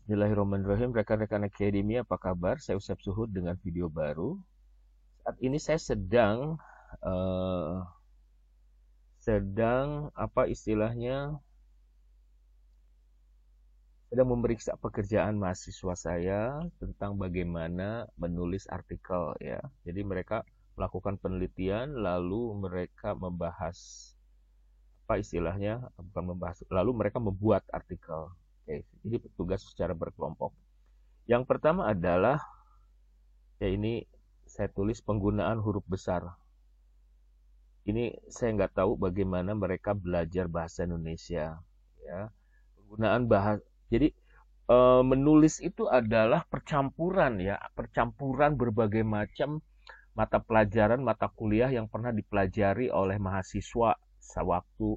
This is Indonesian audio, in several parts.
Bismillahirrahmanirrahim, rekan-rekan Akademi, apa kabar? Saya Usep Suhud dengan video baru. Saat ini saya eh, sedang apa istilahnya, sedang memeriksa pekerjaan mahasiswa saya tentang bagaimana menulis artikel ya. Jadi mereka melakukan penelitian, lalu mereka membahas apa istilahnya, bukan membahas, lalu mereka membuat artikel. Oke, jadi tugas secara berkelompok. Yang pertama adalah ya ini saya tulis penggunaan huruf besar. Ini saya nggak tahu bagaimana mereka belajar bahasa Indonesia. Ya, penggunaan bahasa. Jadi menulis itu adalah percampuran ya, percampuran berbagai macam mata pelajaran, mata kuliah yang pernah dipelajari oleh mahasiswa sewaktu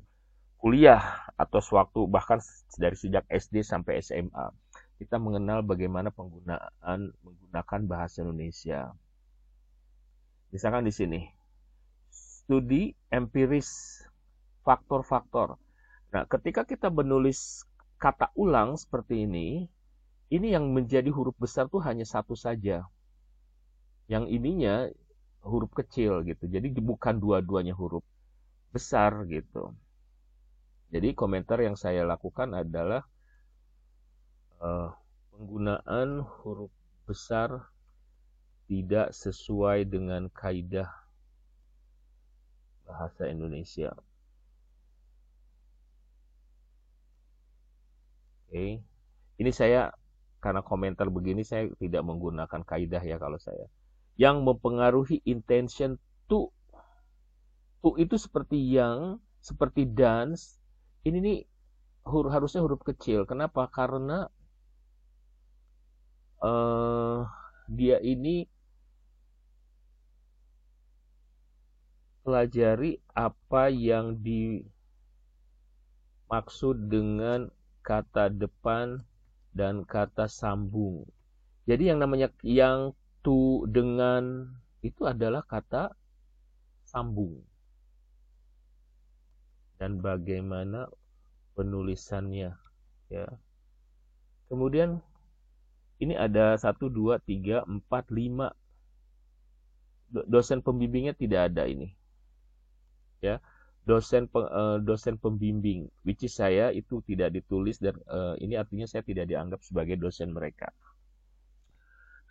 kuliah atau sewaktu bahkan dari sejak SD sampai SMA. Kita mengenal bagaimana menggunakan bahasa Indonesia. Misalkan di sini, studi empiris, faktor-faktor. Nah, ketika kita menulis kata ulang seperti ini yang menjadi huruf besar tuh hanya satu saja. Yang ininya huruf kecil gitu. Jadi bukan dua-duanya huruf besar gitu. Jadi komentar yang saya lakukan adalah penggunaan huruf besar tidak sesuai dengan kaidah bahasa Indonesia. Oke. Ini saya karena komentar begini saya tidak menggunakan kaidah ya kalau saya. Yang mempengaruhi intention to itu seperti yang, seperti dance. Ini nih harusnya huruf kecil. Kenapa? Karena dia ini pelajari apa yang dimaksud dengan kata depan dan kata sambung. Jadi yang namanya yang tu dengan itu adalah kata sambung. Dan bagaimana penulisannya ya. Kemudian ini ada 1, 2, 3, 4, 5. Dosen pembimbingnya tidak ada ini. Ya. Dosen pembimbing, which is saya itu tidak ditulis dan ini artinya saya tidak dianggap sebagai dosen mereka.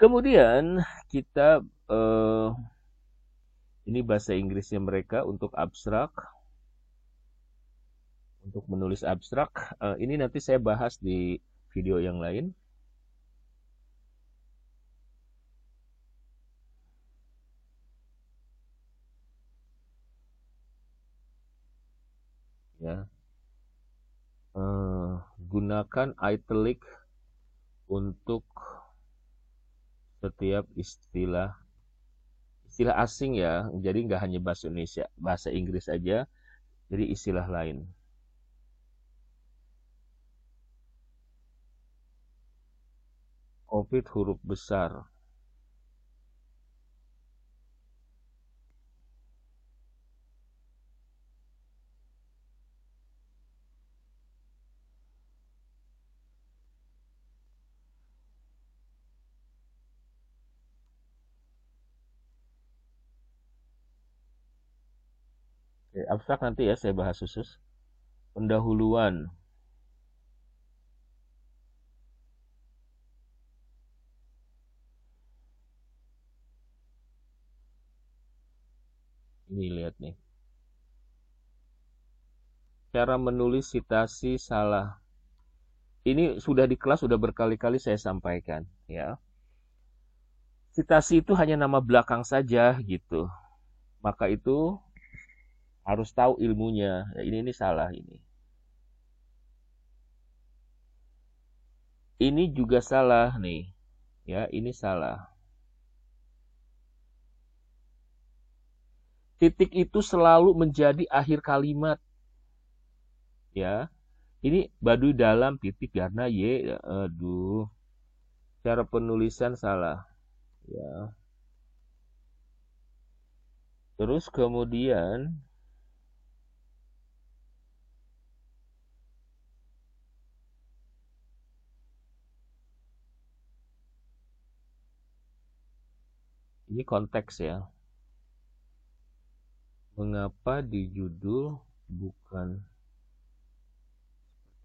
Kemudian kita ini bahasa Inggrisnya mereka untuk abstrak. Untuk menulis abstrak, ini nanti saya bahas di video yang lain. Ya. Gunakan italic untuk setiap istilah asing ya. Jadi nggak hanya bahasa Indonesia, bahasa Inggris aja. Jadi istilah lain. COVID huruf besar. Oke, abstrak nanti ya saya bahas khusus. Pendahuluan. Ini lihat nih. Cara menulis citasi salah. Ini sudah di kelas, sudah berkali-kali saya sampaikan ya. Citasi itu hanya nama belakang saja gitu. Maka itu harus tahu ilmunya. Ya, ini salah ini. Ini juga salah nih. Ya, ini salah. Titik itu selalu menjadi akhir kalimat. Ya. Ini Baduy dalam titik karena Y. Aduh. Cara penulisan salah. Ya. Terus kemudian Ini konteks ya. Mengapa di judul bukan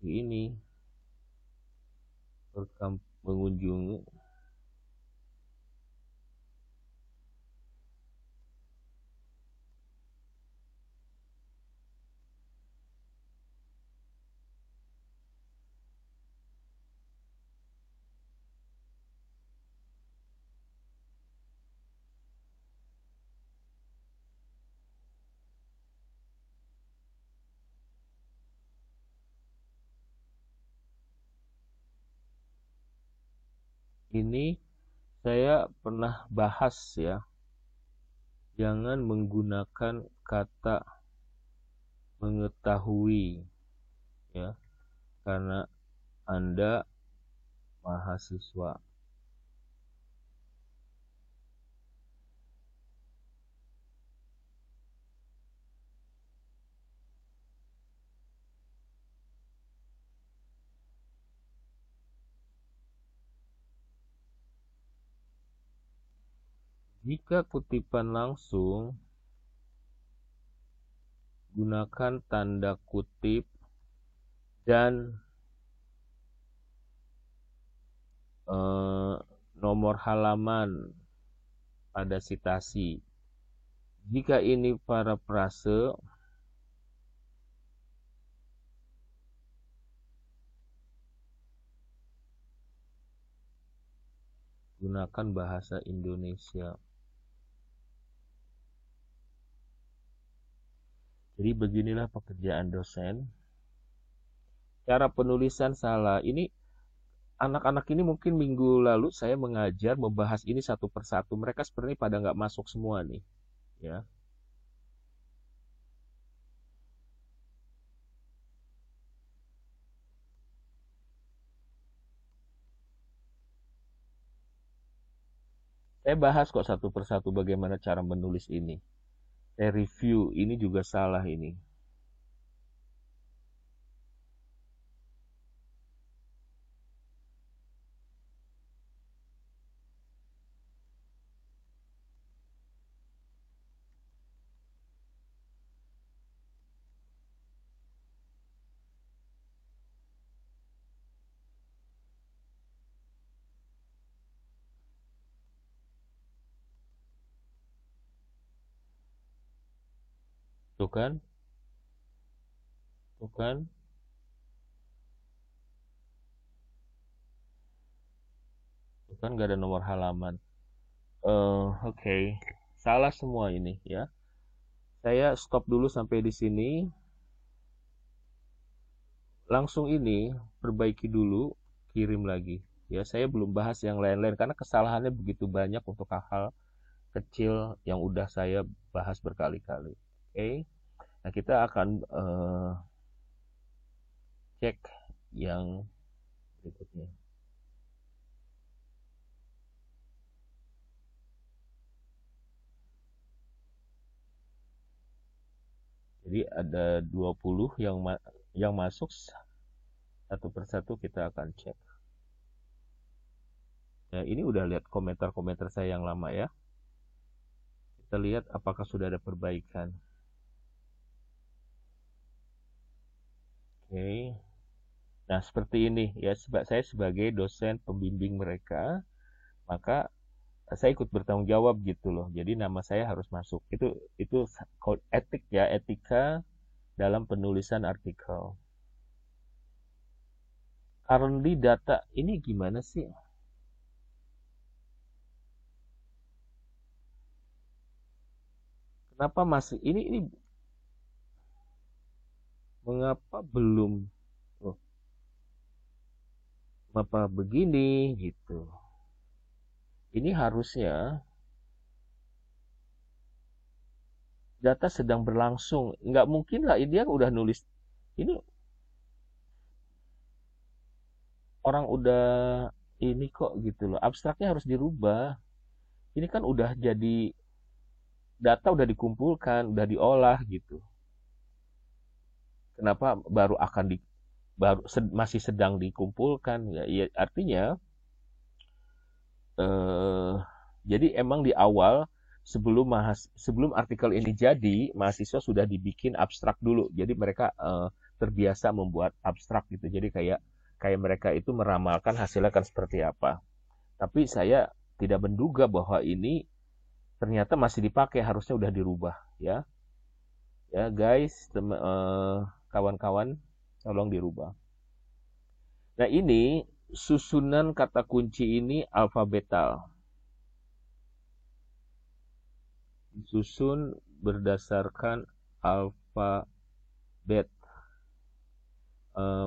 seperti ini? Mengunjungi. Ini saya pernah bahas ya. Jangan menggunakan kata mengetahui ya, karena Anda mahasiswa. Jika kutipan langsung, gunakan tanda kutip dan nomor halaman pada citasi. Jika ini parafrase, gunakan bahasa Indonesia. Jadi beginilah pekerjaan dosen. Cara penulisan salah. Ini anak-anak ini mungkin minggu lalu saya mengajar membahas ini satu persatu. Mereka sebenarnya pada nggak masuk semua nih, ya. Saya bahas kok satu persatu bagaimana cara menulis ini. Saya review, ini juga salah ini. Tuh kan? Tuh kan? Tuh kan gak ada nomor halaman. Oke. Salah semua ini ya. Saya stop dulu sampai di sini. Langsung ini perbaiki dulu, kirim lagi. Ya, saya belum bahas yang lain-lain karena kesalahannya begitu banyak untuk hal-hal kecil yang udah saya bahas berkali-kali. Oke. Nah, kita akan cek yang berikutnya. Jadi ada 20 yang masuk, satu persatu kita akan cek. Nah, ini udah lihat komentar-komentar saya yang lama ya. Kita lihat apakah sudah ada perbaikan. Oke. Nah, seperti ini ya, saya sebagai dosen pembimbing mereka, maka saya ikut bertanggung jawab gitu loh. Jadi nama saya harus masuk. Itu etik ya, etika dalam penulisan artikel. Currently data ini gimana sih? Kenapa masih ini mengapa belum, oh, mengapa begini gitu? Ini harusnya data sedang berlangsung. Nggak mungkin lah dia udah nulis ini, orang udah ini kok gitu loh. Abstraknya harus dirubah. Ini kan udah jadi data, udah dikumpulkan, udah diolah gitu. Kenapa baru akan masih sedang dikumpulkan? Ya, artinya eh Jadi emang di awal sebelum artikel ini jadi, mahasiswa sudah dibikin abstrak dulu. Jadi mereka terbiasa membuat abstrak gitu. Jadi kayak kayak mereka itu meramalkan hasilnya kan seperti apa. Tapi saya tidak menduga bahwa ini ternyata masih dipakai, harusnya udah dirubah ya. Ya guys, kawan-kawan, tolong dirubah. Nah ini susunan kata kunci ini alfabetal. Disusun berdasarkan alfabet.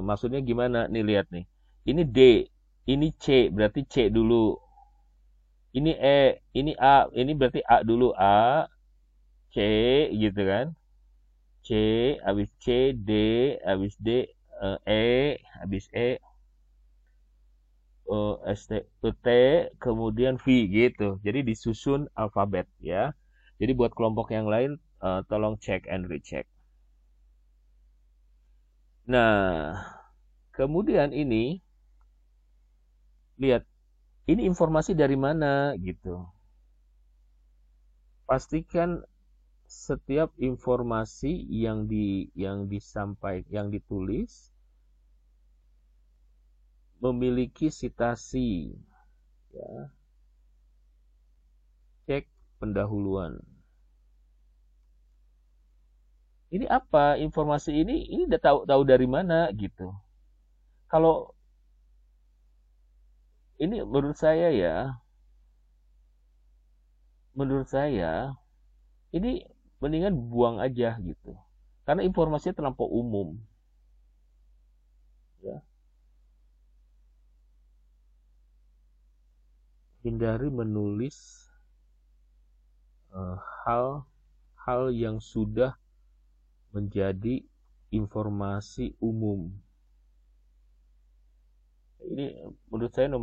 Maksudnya gimana nih, lihat nih. Ini D, ini C, berarti C dulu. Ini E, ini A, ini berarti A dulu, A, C gitu kan. C, habis C, D, habis D, habis S, T, T, kemudian V gitu. Jadi disusun alfabet ya. Jadi buat kelompok yang lain, tolong cek and recheck. Nah, kemudian ini, lihat, ini informasi dari mana gitu. Pastikan setiap informasi yang disampaikan, yang ditulis memiliki sitasi ya. Cek pendahuluan. Ini apa? Informasi ini udah tahu dari mana gitu. Kalau ini menurut saya ini mendingan buang aja gitu. Karena informasinya terlampau umum. Ya. Hindari menulis hal-hal yang sudah menjadi informasi umum. Ini menurut saya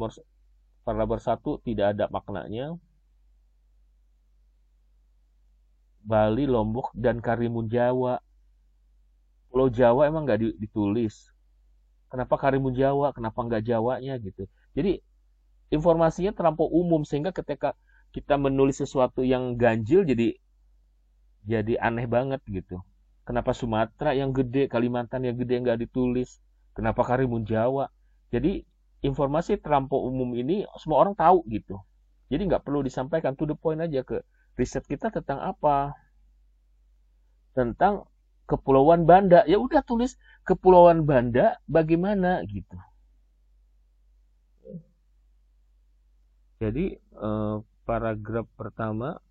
paragraf 1 tidak ada maknanya. Bali, Lombok, dan Karimun Jawa. Pulau Jawa emang nggak ditulis. Kenapa Karimun Jawa? Kenapa nggak Jawanya gitu? Jadi informasinya terlampau umum sehingga ketika kita menulis sesuatu yang ganjil jadi aneh banget gitu. Kenapa Sumatera yang gede, Kalimantan yang gede nggak ditulis? Kenapa Karimun Jawa? Jadi informasi terlampau umum ini semua orang tahu gitu. Jadi nggak perlu disampaikan, to the point aja. Ke riset kita tentang apa? Tentang Kepulauan Banda. Ya udah tulis Kepulauan Banda bagaimana gitu. Jadi paragraf pertama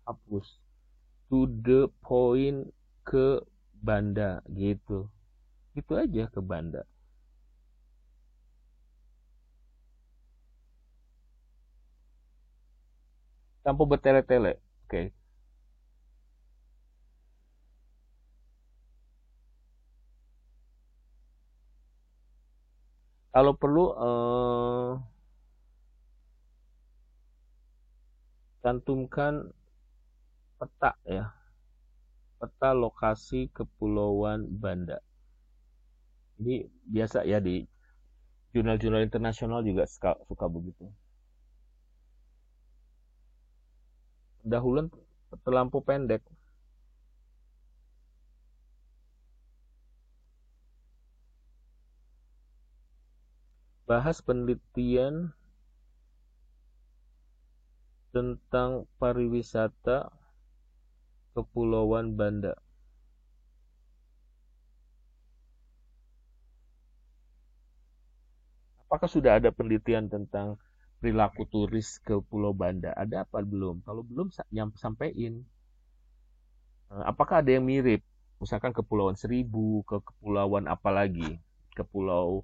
hapus, to the point, ke Banda gitu. Itu aja, ke Banda. Tanpa bertele-tele. Oke. Kalau perlu cantumkan peta ya. Peta lokasi Kepulauan Banda. Ini biasa ya di jurnal-jurnal internasional juga suka begitu. Pendahuluan terlampau pendek. Bahas penelitian tentang pariwisata Kepulauan Banda. Apakah sudah ada penelitian tentang perilaku turis ke Pulau Banda? Ada apa belum? Kalau belum, sampaikan. Apakah ada yang mirip? Misalkan Kepulauan Seribu, ke kepulauan apa lagi? Ke Pulau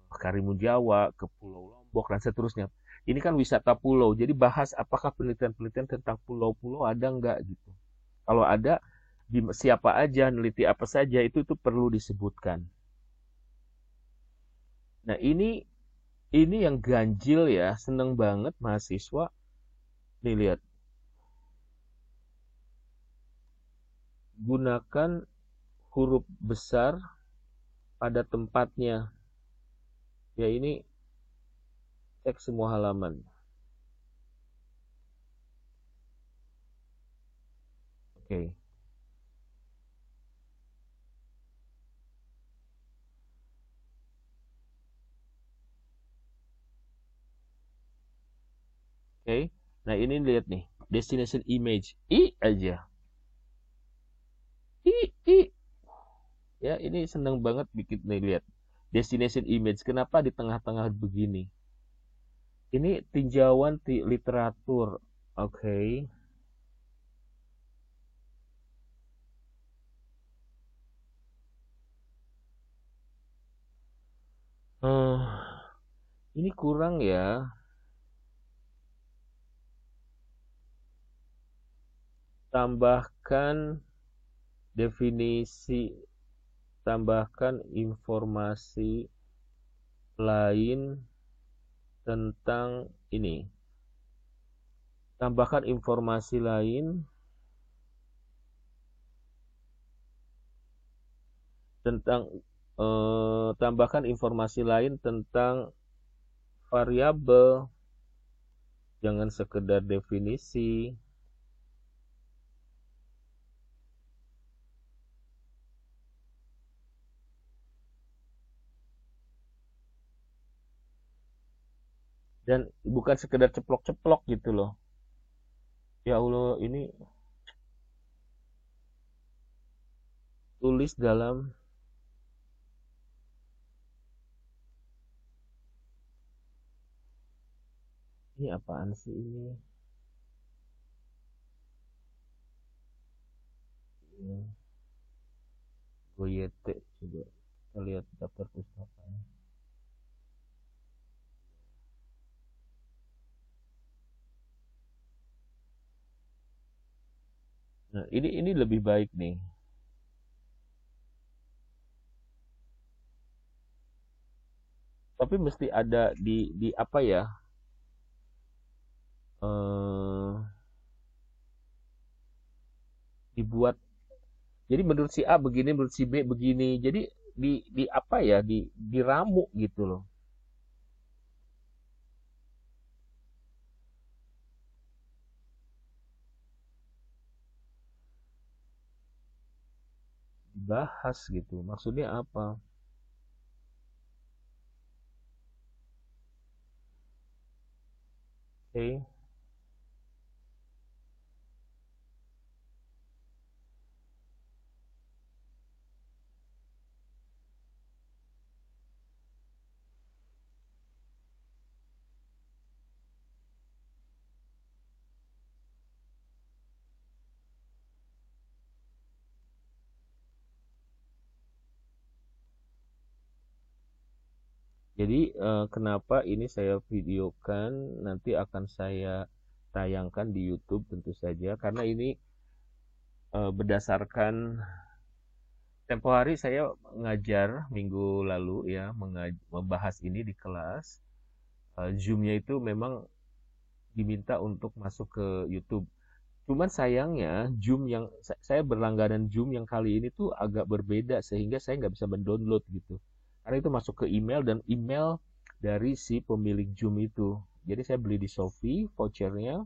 Karimun Jawa, ke Pulau Lombok, dan seterusnya. Ini kan wisata pulau, jadi bahas apakah penelitian-penelitian tentang pulau-pulau ada nggak gitu. Kalau ada, siapa aja, neliti apa saja, itu perlu disebutkan. Nah ini yang ganjil ya, seneng banget mahasiswa. Nih lihat, gunakan huruf besar pada tempatnya. Ya ini cek semua halaman. Oke. Oke. Nah ini lihat nih. Destination image. Aja. I. Ya ini seneng banget bikin nih lihat. Destination image. Kenapa di tengah-tengah begini? Ini tinjauan literatur. Oke. Eh, ini kurang ya. Tambahkan definisi, tambahkan informasi lain tentang ini. Tambahkan informasi lain tentang tambahkan informasi lain tentang variabel, jangan sekedar definisi. Dan bukan sekedar ceplok-ceplok gitu loh. Ya Allah, ini tulis dalam ini apaan sih ini? Goyete coba kita lihat daftar pustaka. Nah, ini lebih baik nih. Tapi mesti ada di apa ya? Eh, dibuat. Jadi menurut si A begini, menurut si B begini. Jadi di apa ya? Diramu gitu loh. Dibahas gitu. Maksudnya apa? Oke. Okay. Jadi kenapa ini saya videokan, nanti akan saya tayangkan di YouTube tentu saja karena ini berdasarkan tempo hari saya ngajar minggu lalu ya membahas ini di kelas. Zoom-nya itu memang diminta untuk masuk ke YouTube. Cuman sayangnya Zoom yang saya berlangganan Zoom yang kali ini tuh agak berbeda sehingga saya nggak bisa mendownload gitu. Karena itu masuk ke email dan email dari si pemilik Zoom itu. Jadi saya beli di Shopee vouchernya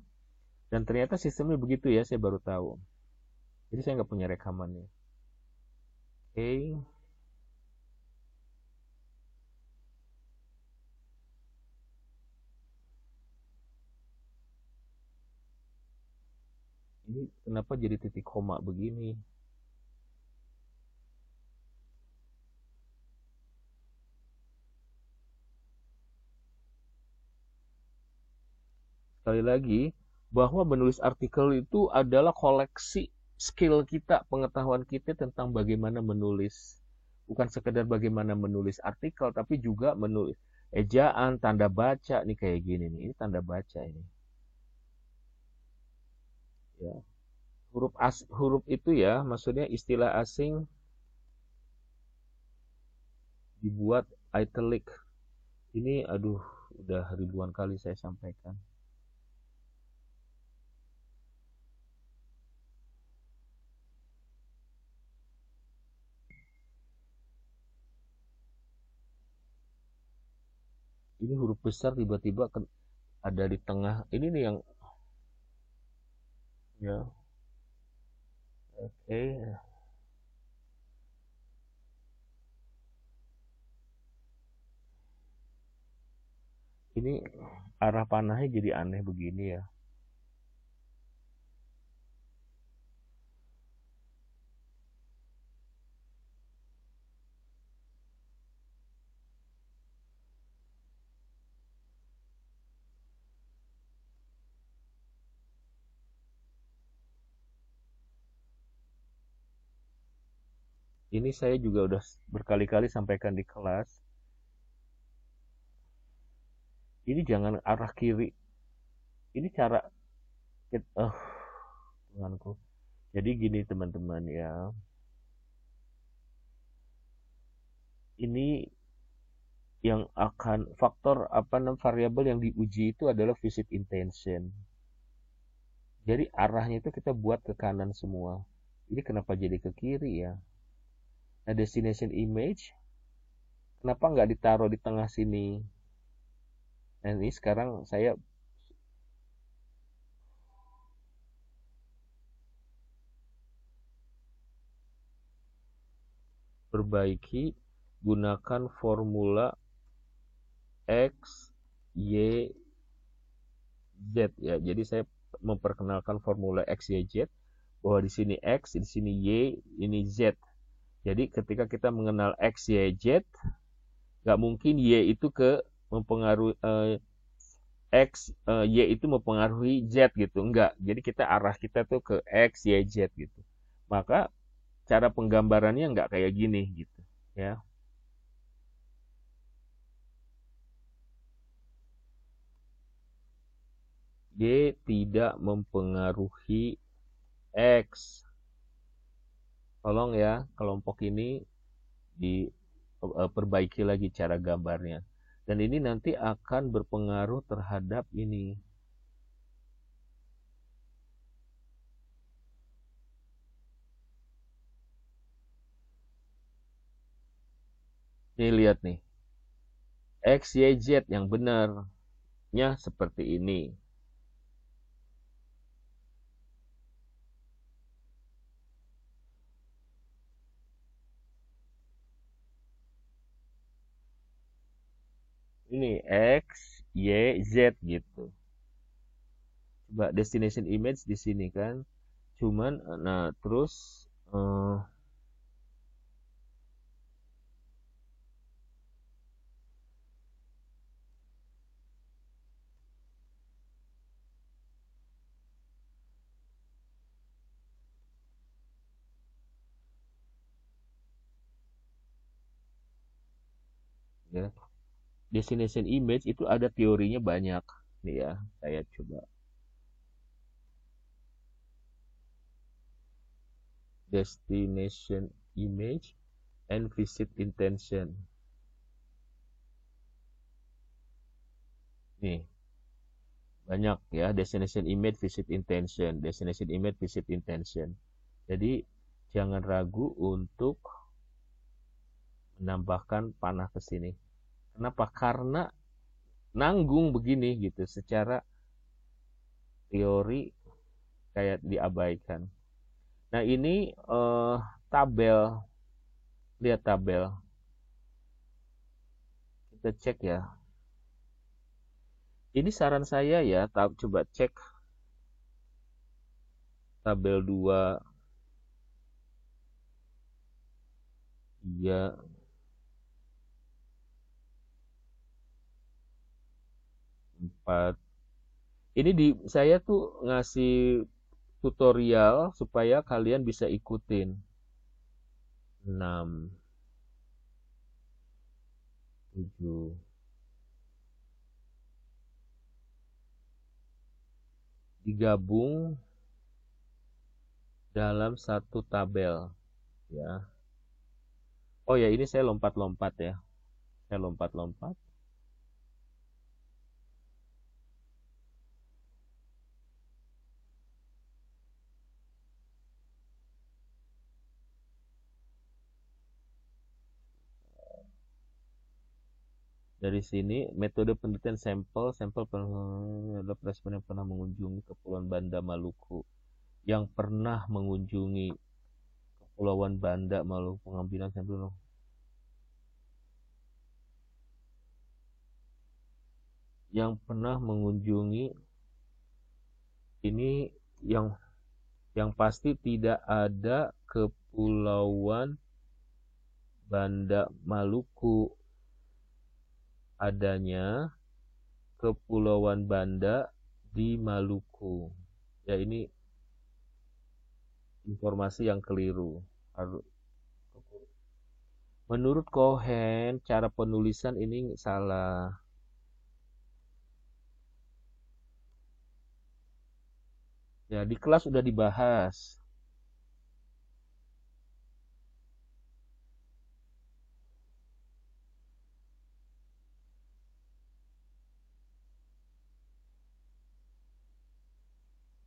dan ternyata sistemnya begitu ya, saya baru tahu. Jadi saya nggak punya rekamannya. Oke, okay. Ini kenapa jadi titik koma begini? Sekali lagi, bahwa menulis artikel itu adalah koleksi skill kita, pengetahuan kita tentang bagaimana menulis. Bukan sekedar bagaimana menulis artikel, tapi juga menulis ejaan, tanda baca, nih kayak gini nih. Ini tanda baca ini. Ya. Huruf itu ya, maksudnya istilah asing dibuat italic. Ini aduh, udah ribuan kali saya sampaikan. Ini huruf besar tiba-tiba ada di tengah. Ini nih yang ya, oke. Ini arah panahnya jadi aneh begini ya. Ini saya juga udah berkali-kali sampaikan di kelas. Ini jangan arah kiri. Ini cara Tuhanku. Jadi gini teman-teman ya. Ini yang akan faktor apa namanya variabel yang diuji itu adalah visit intention. Jadi arahnya itu kita buat ke kanan semua. Ini kenapa jadi ke kiri ya? Nah, destination image kenapa nggak ditaruh di tengah sini? Nah, ini sekarang saya perbaiki, gunakan formula X, Y, Z ya. Jadi saya memperkenalkan formula X, Y, Z bahwa di sini X, di sini Y, ini Z. Jadi ketika kita mengenal X, Y, Z, nggak mungkin Y itu ke mempengaruhi X, Y itu mempengaruhi Z gitu. Enggak. Jadi kita arah kita tuh ke X, Y, Z gitu. Maka cara penggambarannya nggak kayak gini gitu ya. Y tidak mempengaruhi X. Tolong ya, kelompok ini diperbaiki lagi cara gambarnya. Dan ini nanti akan berpengaruh terhadap ini. Nih lihat nih. X, Y, Z yang benarnya seperti ini. Ini X, Y, Z gitu. Coba destination image di sini kan. Cuman, nah terus ya, destination image itu ada teorinya banyak. Nih ya, saya coba. Destination image and visit intention. Nih, banyak ya, destination image, visit intention, destination image, visit intention. Jadi jangan ragu untuk menambahkan panah ke sini. Kenapa? Karena nanggung begini gitu, secara teori kayak diabaikan. Nah ini tabel, lihat tabel, kita cek ya. Ini saran saya ya, coba cek tabel 2, 3, 4. Ini saya tuh ngasih tutorial supaya kalian bisa ikutin. 6, 7. Digabung dalam satu tabel ya. Oh ya, ini saya lompat-lompat ya. Saya lompat-lompat. Dari sini metode penelitian sampel adalah responden yang pernah mengunjungi Kepulauan Banda Maluku, yang pernah mengunjungi Kepulauan Banda Maluku, pengambilan sampel yang pernah mengunjungi ini yang pasti tidak ada Kepulauan Banda Maluku, adanya Kepulauan Banda di Maluku. Ya, ini informasi yang keliru. Menurut Cohen, cara penulisan ini salah. Ya, di kelas sudah dibahas.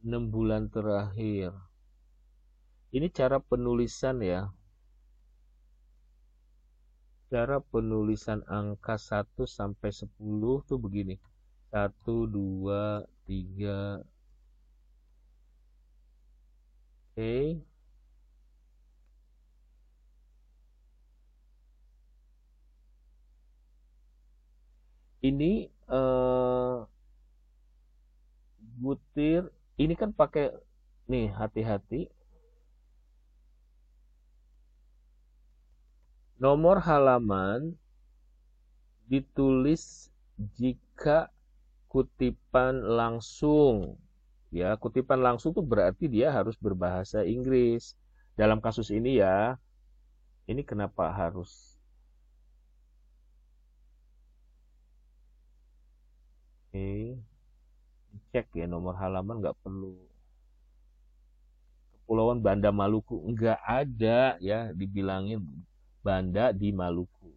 Enam bulan terakhir. Ini cara penulisan ya. Cara penulisan angka 1 sampai 10 tuh begini. 1, 2, 3. Oke. Ini butir. Ini kan pakai nih, hati-hati. Nomor halaman ditulis jika kutipan langsung. Ya, kutipan langsung tuh berarti dia harus berbahasa Inggris. Dalam kasus ini ya, ini kenapa harus? Oke, cek ya nomor halaman nggak perlu. Kepulauan Banda Maluku nggak ada ya, dibilangin Banda di Maluku.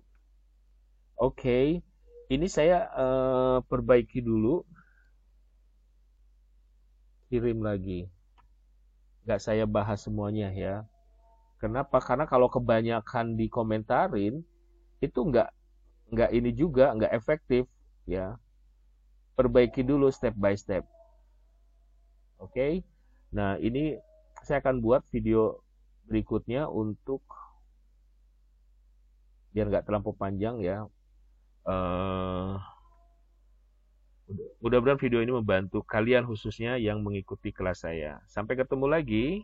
Oke, ini saya perbaiki dulu, kirim lagi. Nggak saya bahas semuanya ya. Kenapa? Karena kalau kebanyakan dikomentarin, itu nggak ini juga, nggak efektif ya. Perbaiki dulu step by step. Oke. Nah, ini saya akan buat video berikutnya untuk biar nggak terlampau panjang ya. Mudah-mudahan video ini membantu kalian khususnya yang mengikuti kelas saya. Sampai ketemu lagi.